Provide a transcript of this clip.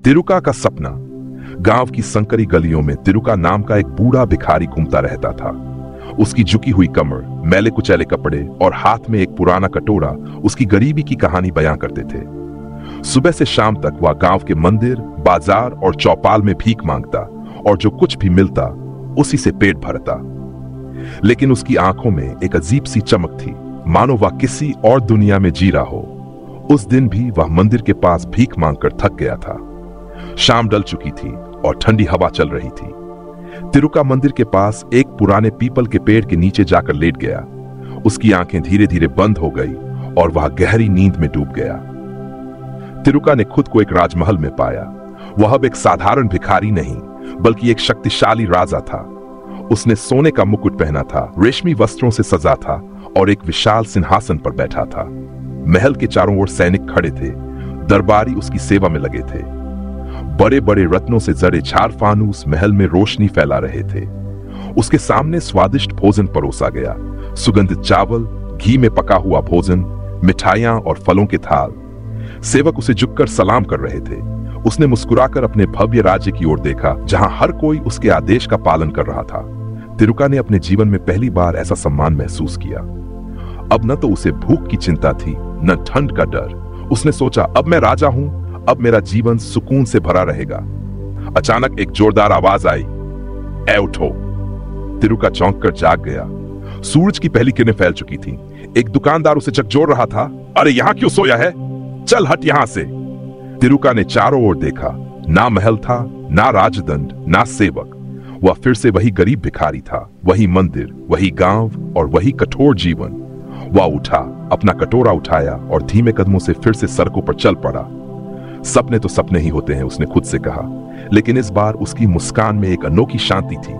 तिरुका का सपना। गांव की संकरी गलियों में तिरुका नाम का एक बूढ़ा भिखारी घूमता रहता था। उसकी झुकी हुई कमर, मैले कुचैले कपड़े और हाथ में एक पुराना कटोरा उसकी गरीबी की कहानी बयां करते थे। सुबह से शाम तक वह गांव के मंदिर, बाजार और चौपाल में भीख मांगता और जो कुछ भी मिलता उसी से पेट भरता। लेकिन उसकी आंखों में एक अजीब सी चमक थी, मानो वह किसी और दुनिया में जी रहा हो। उस दिन भी वह मंदिर के पास भीख मांगकर थक गया था। शाम ढल चुकी थी और ठंडी हवा चल रही थी। तिरुका मंदिर के पास एक पुराने पीपल के पेड़ के नीचे जाकर लेट गया। उसकी आंखें धीरे धीरे बंद हो गई और वह गहरी नींद में डूब गया। तिरुका ने खुद को एक राजमहल में पाया। वह अब एक साधारण भिखारी नहीं, बल्कि एक शक्तिशाली राजा था। उसने सोने का मुकुट पहना था, रेशमी वस्त्रों से सजा था और एक विशाल सिंहासन पर बैठा था। महल के चारों ओर सैनिक खड़े थे, दरबारी उसकी सेवा में लगे थे। बड़े बड़े रत्नों से जड़े झाड़ फानूस महल में रोशनी फैला रहे थे। उसके सामने स्वादिष्ट भोजन परोसा गया, सुगंधित चावल, घी में पका हुआ भोजन, मिठाइयां और फलों के थाल। सेवक उसे झुककर सलाम कर रहे थे। उसने मुस्कुराकर अपने भव्य राज्य की ओर देखा, जहां हर कोई उसके आदेश का पालन कर रहा था। तिरुका ने अपने जीवन में पहली बार ऐसा सम्मान महसूस किया। अब न तो उसे भूख की चिंता थी, न ठंड का डर। उसने सोचा, अब मैं राजा हूं, अब मेरा जीवन सुकून से भरा रहेगा। अचानक एक जोरदार आवाज आई, ऐ उठो। तिरुका चौंक कर जाग गया। सूरज की पहली किरणें फैल चुकी थी। एक दुकानदार उसे झकझोर रहा था, अरे यहां क्यों सोया है, चल हट यहां से। तिरुका ने चारों ओर देखा। ना महल था, ना राजदंड, ना सेवक। वह फिर से वही गरीब भिखारी था, वही मंदिर, वही गांव और वही कठोर जीवन। वह उठा, अपना कटोरा उठाया और धीमे कदमों से फिर से सड़कों पर चल पड़ा। सपने तो सपने ही होते हैं, उसने खुद से कहा, लेकिन इस बार उसकी मुस्कान में एक अनोखी शांति थी।